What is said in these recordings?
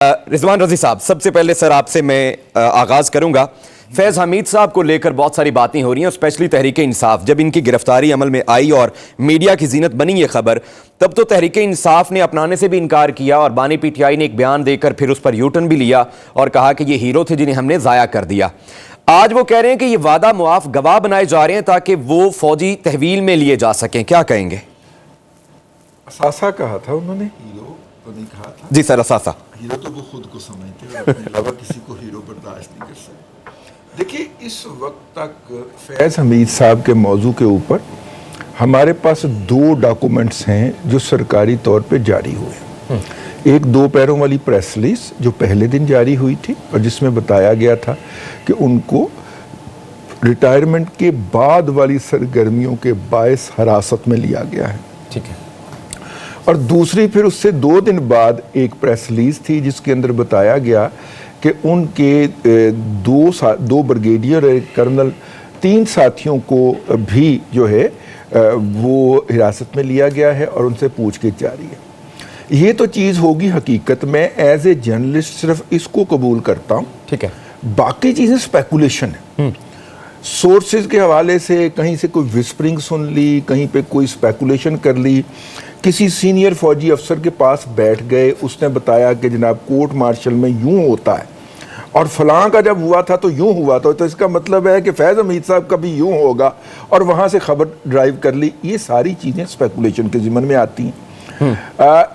रिजवान रजी साहब, सबसे पहले सर आपसे मैं आगाज़ करूंगा। फैज़ हमीद साहब को लेकर बहुत सारी बातें हो रही हैं, स्पेशली तहरीक इंसाफ। जब इनकी गिरफ्तारी अमल में आई और मीडिया की जीनत बनी ये खबर, तब तो तहरीक इंसाफ ने अपनाने से भी इनकार किया और बानी पीटीआई ने एक बयान देकर फिर उस पर यूटर्न भी लिया और कहा कि ये हीरो थे जिन्हें हमने ज़ाया कर दिया। आज वो कह रहे हैं कि ये वादा मुआफ गवाह बनाए जा रहे हैं ताकि वो फौजी तहवील में लिए जा सकें। क्या कहेंगे? असासा कहा था उन्होंने, हीरो तो नहीं कहा था। जी सर, असासा हीरो तो वो खुद को समझते हैं और अपने अलावा किसी को हीरो बर्दाश्त नहीं कर सकते। देखिए, इस वक्त तक फैज़ हमीद साहब के मौजू के ऊपर हमारे पास दो डॉक्यूमेंट्स हैं जो सरकारी तौर पे जारी हुए। एक 2 पैरों वाली प्रेस रिलीज जो पहले दिन जारी हुई थी और जिसमें बताया गया था कि उनको रिटायरमेंट के बाद वाली सरगर्मियों के बायस हिरासत में लिया गया है। ठीक है। और दूसरी फिर उससे 2 दिन बाद एक प्रेस रिलीज थी जिसके अंदर बताया गया कि उनके दो ब्रिगेडियर और एक कर्नल 3 साथियों को भी जो है वो हिरासत में लिया गया है और उनसे पूछगिछ जारी है। ये तो चीज़ होगी हकीकत में, एज ए जर्नलिस्ट सिर्फ इसको कबूल करता हूँ। ठीक है। बाकी चीज़ें स्पेकुलेशन है। सोर्सेज के हवाले से कहीं से कोई विस्परिंग सुन ली, कहीं पे कोई स्पेकुलेशन कर ली, किसी सीनियर फौजी अफसर के पास बैठ गए, उसने बताया कि जनाब कोर्ट मार्शल में यूं होता है और फलां का जब हुआ था तो यूं हुआ था, तो इसका मतलब है कि फैज़ हमीद साहब का भी यूं होगा और वहाँ से खबर ड्राइव कर ली। ये सारी चीज़ें स्पेकुलेशन के ज़िम्मन में आती हैं।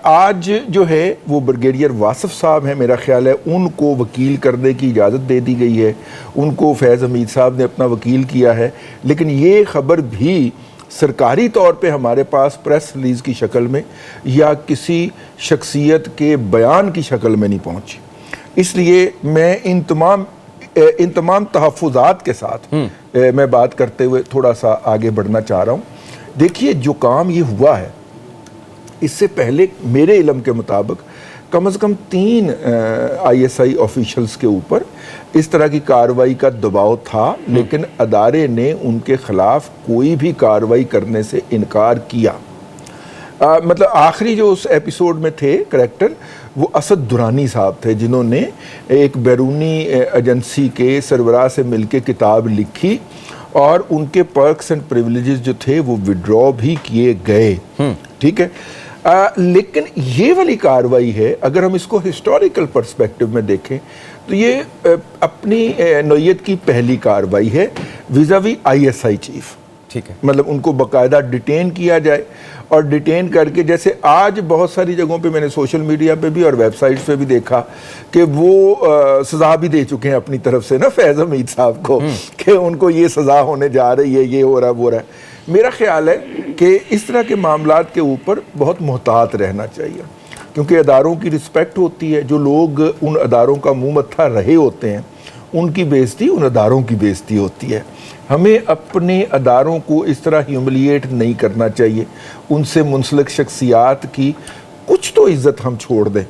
आज जो है वो ब्रिगेडियर वासिफ साहब हैं, मेरा ख्याल है उनको वकील करने की इजाज़त दे दी गई है, उनको फैज़ हमीद साहब ने अपना वकील किया है। लेकिन ये खबर भी सरकारी तौर पे हमारे पास प्रेस रिलीज़ की शक्ल में या किसी शख्सियत के बयान की शक्ल में नहीं पहुंची। इसलिए मैं इन तमाम तहफ़्फ़ुज़ात के साथ मैं बात करते हुए थोड़ा सा आगे बढ़ना चाह रहा हूँ। देखिए, जो काम ये हुआ है इससे पहले मेरे इल्म के मुताबिक कम से कम 3 ISI ऑफिशल्स के ऊपर इस तरह की कार्रवाई का दबाव था, लेकिन अदारे ने उनके खिलाफ कोई भी कार्रवाई करने से इनकार किया। मतलब आखिरी जो उस एपिसोड में थे करैक्टर, वो असद दुरानी साहब थे जिन्होंने एक बैरूनी एजेंसी के सरबराह से मिलके किताब लिखी और उनके पर्क्स एंड प्रिविलेजेस जो थे वो विड्रॉ भी किए गए। ठीक है। लेकिन ये वाली कार्रवाई है, अगर हम इसको हिस्टोरिकल पर्सपेक्टिव में देखें तो ये अपनी नौयत की पहली कार्रवाई है विज़ावी ISI चीफ। ठीक है। मतलब उनको बाकायदा डिटेन किया जाए और डिटेन करके, जैसे आज बहुत सारी जगहों पे मैंने सोशल मीडिया पे भी और वेबसाइट्स पे भी देखा कि वो सज़ा भी दे चुके हैं अपनी तरफ से ना फैज़ हमीद साहब को कि उनको ये सज़ा होने जा रही है, ये हो रहा है, वो रहा है। मेरा ख्याल है कि इस तरह के मामलात के ऊपर बहुत मोहतात रहना चाहिए, क्योंकि अदारों की रिस्पेक्ट होती है। जो लोग उन अदारों का मुँह मत्था रहे होते हैं उनकी बेइज्जती उन अदारों की बेइज्जती होती है। हमें अपने अदारों को इस तरह ह्यूमिलिएट नहीं करना चाहिए। उनसे मुंसलिक शख्सियात की कुछ तो इज़्ज़त हम छोड़ दें।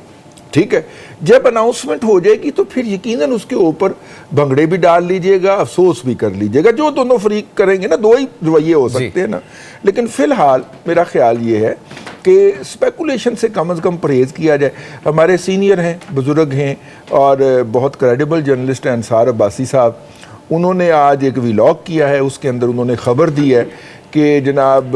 ठीक है। जब अनाउंसमेंट हो जाएगी तो फिर यकीनन उसके ऊपर भंगड़े भी डाल लीजिएगा, अफसोस भी कर लीजिएगा। जो दोनों फरीक करेंगे ना, 2 ही रवैये हो सकते हैं ना। लेकिन फ़िलहाल मेरा ख्याल ये है कि स्पेकुलेशन से कम परहेज़ किया जाए। हमारे सीनियर हैं, बुज़ुर्ग हैं और बहुत क्रेडिबल जर्नलिस्ट हैं अंसार अब्बासी साहब, उन्होंने आज एक व्लॉग किया है, उसके अंदर उन्होंने ख़बर दी है कि जनाब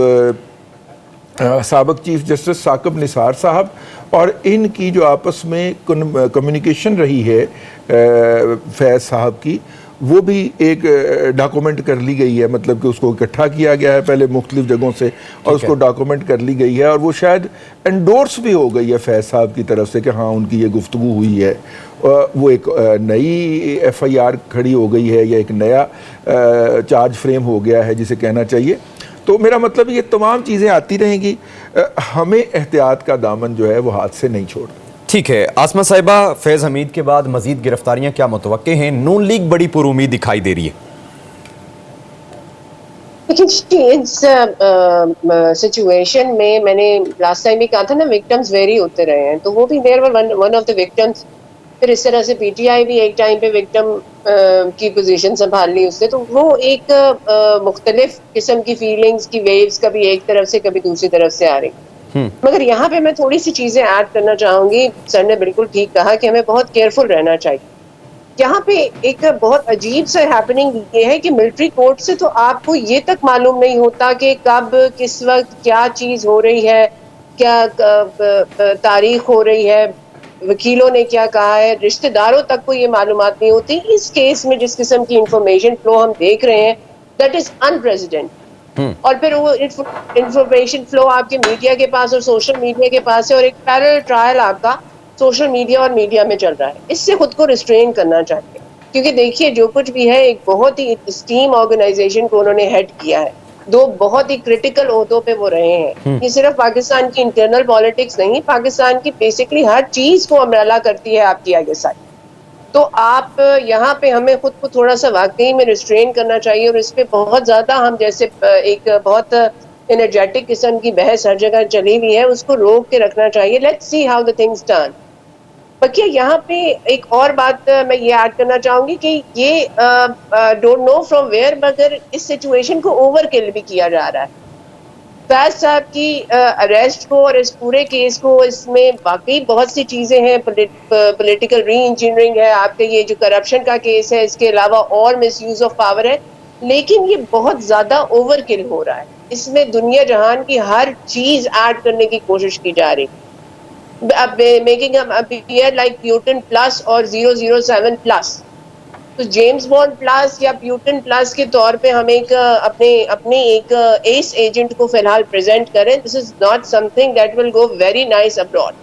साबिक़ चीफ जस्टिस साकिब निसार साहब और इनकी जो आपस में कम्युनिकेशन रही है फैज़ साहब की, वो भी एक डॉक्यूमेंट कर ली गई है। मतलब कि उसको इकट्ठा किया गया है पहले मुख्तलिफ जगहों से और उसको डॉक्यूमेंट कर ली गई है और वो शायद एंडोर्स भी हो गई है फैज़ साहब की तरफ से कि हाँ उनकी ये गुफ्तगू हुई है। वो एक नई FIR खड़ी हो गई है या एक नया चार्ज फ्रेम हो गया है जिसे कहना चाहिए। तो मेरा मतलब ये तमाम चीज़ें आती रहेंगी, हमें एहतियात का दामन जो है वो हाथ से नहीं छोड़ना। ठीक है। आसमा साहिबा, फैज़ हमीद के बाद मजीद गिरफ्तारियां क्या मुतवक्के हैं? नून लीग बड़ी पुरुमीद दिखाई दे रही है। सिचुएशन में मैंने लास्ट टाइम भी कहा था ना, विक्टिम्स वेरी होते रहे हैं, तो वो भी there were one of the victims. फिर इस तरह से PTI भी एक टाइम पे विक्टिम की पोजीशन संभाल ली उसने, तो वो एक मुख्तलिफ किस्म की फीलिंग्स की वेव्स कभी एक तरफ से कभी दूसरी तरफ से आ रही। मगर यहाँ पे मैं थोड़ी सी चीजें ऐड करना चाहूंगी। सर ने बिल्कुल ठीक कहा कि हमें बहुत केयरफुल रहना चाहिए। यहाँ पे एक बहुत अजीब सा हैपनिंग ये है कि मिलिट्री कोर्ट से तो आपको ये तक मालूम नहीं होता कि कब किस वक्त क्या चीज हो रही है, क्या तारीख हो रही है, वकीलों ने क्या कहा है, रिश्तेदारों तक को ये मालूमात नहीं होती। इस केस में जिस किस्म की इंफॉर्मेशन फ्लो हम देख रहे हैं, दैट इज अनप्रेसिडेंटेड। और फिर वो इंफॉर्मेशन फ्लो आपके मीडिया के पास और सोशल मीडिया के पास है, और एक पैरेलल ट्रायल आपका सोशल मीडिया और मीडिया में चल रहा है। इससे खुद को रिस्ट्रेन करना चाहिए, क्योंकि देखिए जो कुछ भी है एक बहुत ही स्टीम ऑर्गेनाइजेशन को उन्होंने हेड किया है, दो बहुत ही क्रिटिकल ओहदों पे वो रहे हैं। ये सिर्फ पाकिस्तान की इंटरनल पॉलिटिक्स नहीं, पाकिस्तान की बेसिकली हर चीज को अमराला करती है आपकी आगे साइड। तो आप यहाँ पे हमें खुद को थोड़ा सा वाकई में रिस्ट्रेन करना चाहिए, और इस पे बहुत ज्यादा हम जैसे एक बहुत एनर्जेटिक किस्म की बहस हर जगह चली हुई है, उसको रोक के रखना चाहिए। Let's see how the things turn. बाकी यहाँ पे एक और बात मैं ये ऐड करना चाहूंगी कि ये डोंट नो फ्रॉम वेयर, मगर इस सिचुएशन को ओवर किल भी किया जा रहा है। फैज साहब की अरेस्ट को और इस पूरे केस को, इसमें वाकई बहुत सी चीजें हैं। पॉलिटिकल री इंजीनियरिंग है, आपके ये जो करप्शन का केस है, इसके अलावा और मिसयूज ऑफ पावर है, लेकिन ये बहुत ज्यादा ओवर किल हो रहा है। इसमें दुनिया जहान की हर चीज ऐड करने की कोशिश की जा रही है, making appear like Putin plus और 007 प्लस। तो जेम्स बॉन्ड प्लस या प्यूटन प्लस के तौर पे हम एक अपने एक एस एजेंट को फिलहाल प्रेजेंट करें। This is not something that will go very nice abroad.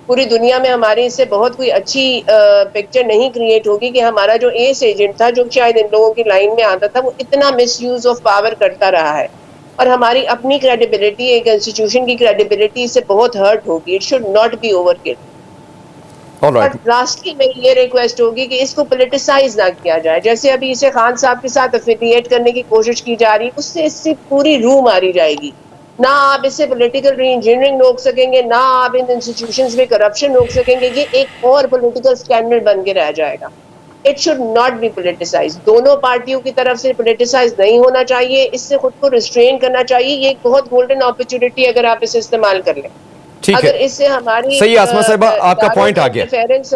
पूरी दुनिया में हमारे इससे बहुत कोई अच्छी पिक्चर नहीं क्रिएट होगी कि हमारा जो एस एजेंट था, जो शायद इन लोगों की लाइन में आता था, वो इतना मिसयूज ऑफ पावर करता रहा है, और हमारी अपनी क्रेडिबिलिटी, एक इंस्टीट्यूशन की क्रेडिबिलिटी से बहुत हर्ट होगी। It should not be overkill. All right. और लास्टली मेरी ये रिक्वेस्ट होगी कि इसको पॉलिटिसाइज ना किया जाए। जैसे अभी इसे खान साहब के साथ एफिलिएट करने की कोशिश की जा रही है, उससे इससे पूरी रूह मारी जाएगी। ना आप इससे पॉलिटिकल री इंजीनियरिंग रोक सकेंगे, ना आप इन इंस्टीट्यूशंस में करप्शन रोक सकेंगे। ये एक और पॉलिटिकल स्कैंडल बन के रह जाएगा। It should not be politicise. दोनों पार्टियों की तरफ से पोलिटिसाइज नहीं होना चाहिए, इससे खुद को रिस्ट्रेन करना चाहिए। ये एक बहुत गोल्डन अपॉर्चुनिटी अगर आप इसे इस्तेमाल कर लें। ठीक है, अगर इससे हमारी सही आसमा साहिबा, आपका पॉइंट आ गया। इंटरफेरेंस